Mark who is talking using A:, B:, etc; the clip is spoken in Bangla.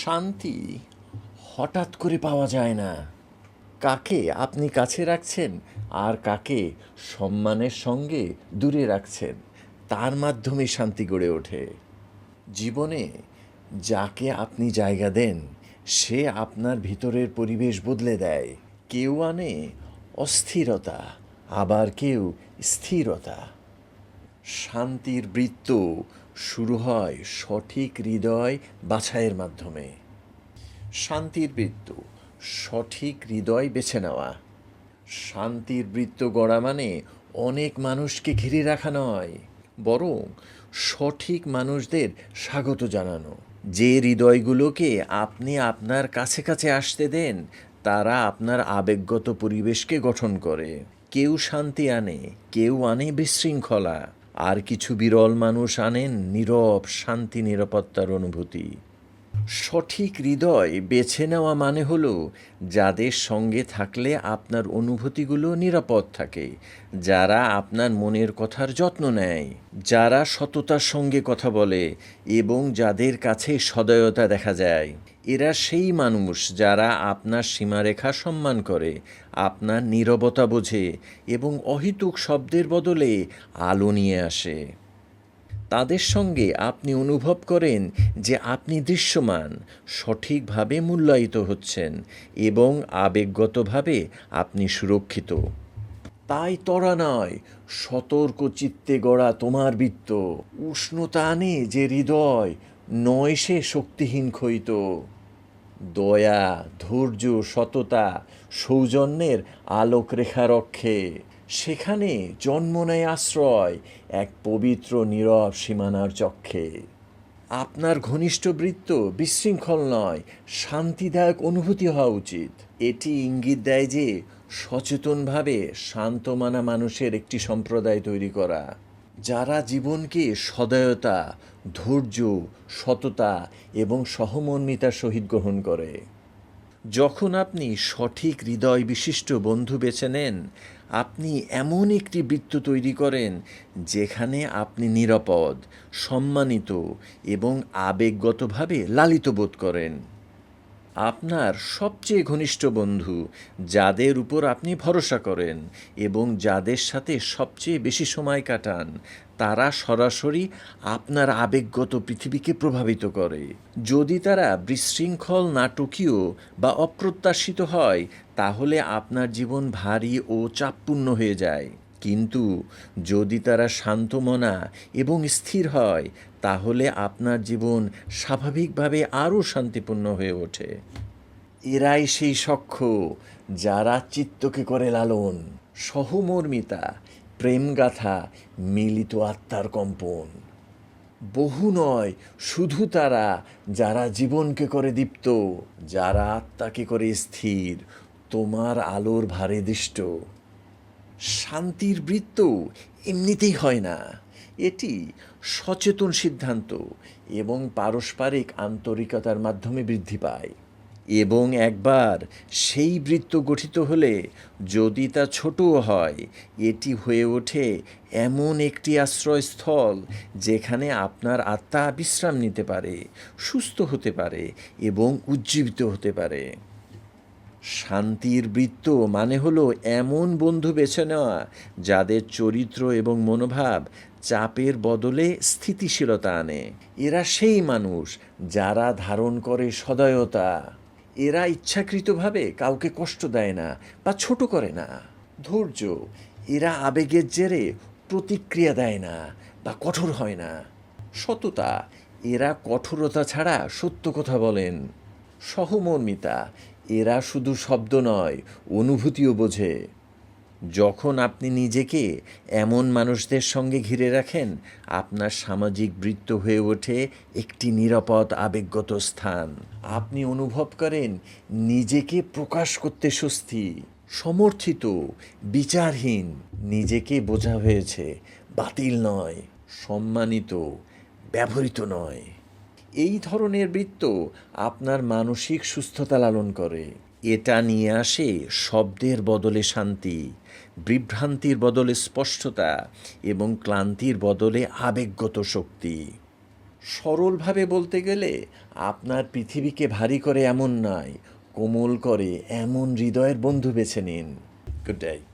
A: শান্তি হঠাৎ করে পাওয়া যায় না। কাকে আপনি কাছে রাখছেন আর কাকে সম্মানের সঙ্গে দূরে রাখছেন, তার মাধ্যমে শান্তি গড়ে ওঠে। জীবনে যাকে আপনি জায়গা দেন, সে আপনার ভিতরের পরিবেশ বদলে দেয়। কেউ আনে অস্থিরতা, আবার কেউ স্থিরতা। শান্তির বৃত্ত শুরু হয় সঠিক হৃদয় বাছাইয়ের মাধ্যমে। শান্তির বৃত্ত, সঠিক হৃদয় বেছে নেওয়া। শান্তির বৃত্ত গড়া মানে অনেক মানুষকে ঘিরে রাখা নয়, বরং সঠিক মানুষদের স্বাগত জানানো। যে হৃদয়গুলোকে আপনি আপনার কাছে কাছে আসতে দেন, তারা আপনার আবেগগত পরিবেশকে গঠন করে। কেউ শান্তি আনে, কেউ আনে বিশৃঙ্খলা, আর কিছু বিরল মানুষ আনেন নীরব শান্তি, নিরাপত্তার অনুভূতি। সঠিক হৃদয় বেছে নেওয়া মানে হলো যাদের সঙ্গে থাকলে আপনার অনুভূতিগুলো নিরাপদ থাকে, যারা আপনার মনের কথার যত্ন নেয়, যারা সততার সঙ্গে কথা বলে এবং যাদের কাছে সদয়তা দেখা যায়। এরা সেই মানুষ যারা আপনার সীমারেখা সম্মান করে, আপনার নীরবতা বোঝে এবং অহেতুক শব্দের বদলে আলো নিয়ে আসে। তাদের সঙ্গে আপনি অনুভব করেন যে আপনি দৃশ্যমান, সঠিকভাবে মূল্যায়িত হচ্ছেন এবং আবেগগতভাবে আপনি সুরক্ষিত। তাই তরা নয়, সতর্ক চিত্তে গড়া তোমার বৃত্ত উষ্ণতা আনে যে হৃদয়, নয় সে শক্তিহীন ক্ষয়িত। দয়া, ধৈর্য, সততা, সৌজন্যের আলোকরেখা রক্ষে, সেখানে জন্ম নেয় আশ্রয় এক পবিত্র নীরব সীমানার চক্ষে। আপনার ঘনিষ্ঠ বৃত্ত বিশৃঙ্খল নয়, শান্তিদায়ক অনুভূতি হওয়া উচিত। এটি ইঙ্গিত দেয় যে সচেতনভাবে শান্তমানা মানুষের একটি সম্প্রদায় তৈরি করা, যারা জীবনকে সদয়তা, ধৈর্য, সততা এবং সহমর্মিতার সহিত গ্রহণ করে। যখন আপনি সঠিক হৃদয় বিশিষ্ট বন্ধু বেছে নেন, আপনি এমন একটি বৃত্ত তৈরি করেন যেখানে আপনি নিরাপদ, সম্মানিত এবং আবেগগতভাবে লালিত বোধ করেন। আপনার সবচেয়ে ঘনিষ্ঠ বন্ধু, যাদের উপর আপনি ভরসা করেন এবং যাদের সাথে সবচেয়ে বেশি সময় কাটান, তারা সরাসরি আপনার আবেগগত পৃথিবীকে প্রভাবিত করে। যদি তারা বিশৃঙ্খল, নাটকীয় বা অপ্রত্যাশিত হয়, তাহলে আপনার জীবন ভারী ও চাপপূর্ণ হয়ে যায়। কিন্তু যদি তারা শান্তমনা এবং স্থির হয়, তাহলে আপনার জীবন স্বাভাবিকভাবে আরও শান্তিপূর্ণ হয়ে ওঠে। এরাই সেই সখ্য যারা চিত্তকে করে লালন, সহমর্মিতা, প্রেমগাথা, মিলিত আত্মার কম্পন। বহু নয়, শুধু তারা যারা জীবনকে করে দীপ্ত, যারা আত্মাকে করে স্থির, তোমার আলোর ভারে দৃষ্ট। শান্তির বৃত্ত এমনিতেই হয় না, এটি সচেতন সিদ্ধান্ত এবং পারস্পরিক আন্তরিকতার মাধ্যমে বৃদ্ধি পায়। এবং একবার সেই বৃত্ত গঠিত হলে, যদি তা ছোটও হয়, এটি হয়ে ওঠে এমন একটি আশ্রয়স্থল যেখানে আপনার আত্মা বিশ্রাম নিতে পারে, সুস্থ হতে পারে এবং উজ্জীবিত হতে পারে। শান্তির বৃত্ত মানে হলো এমন বন্ধু বেছে নেওয়া যাদের চরিত্র এবং মনোভাব চাপের বদলে স্থিতিশীলতা আনে। এরা সেই মানুষ যারা ধারণ করে সদয়তা। এরা ইচ্ছাকৃতভাবে কাউকে কষ্ট দেয় না বা ছোট করে না। ধৈর্য, এরা আবেগের জেরে প্রতিক্রিয়া দেয় না বা কঠোর হয় না। সততা, এরা কঠোরতা ছাড়া সত্য কথা বলেন। সহমর্মিতা, এরা শুধু শব্দ নয়, অনুভূতিও বোঝে। যখন আপনি নিজেকে এমন মানুষদের সঙ্গে ঘিরে রাখেন, আপনার সামাজিক বৃত্ত হয়ে ওঠে একটি নিরাপদ আবেগগত স্থান। আপনি অনুভব করেন নিজেকে প্রকাশ করতে স্বস্তি, সমর্থিত, বিচারহীন। নিজেকে বোঝা হয়েছে, বাতিল নয়, সম্মানিত, ব্যবহৃত নয়। এই ধরনের বৃত্ত আপনার মানসিক সুস্থতা লালন করে। এটা নিয়ে আসে শব্দের বদলে শান্তি, বিভ্রান্তির বদলে স্পষ্টতা এবং ক্লান্তির বদলে আবেগগত শক্তি। সরলভাবে বলতে গেলে আপনার পৃথিবীকে ভারী করে এমন নয়, কোমল করে এমন হৃদয়ের বন্ধু বেছে নিন। Good day.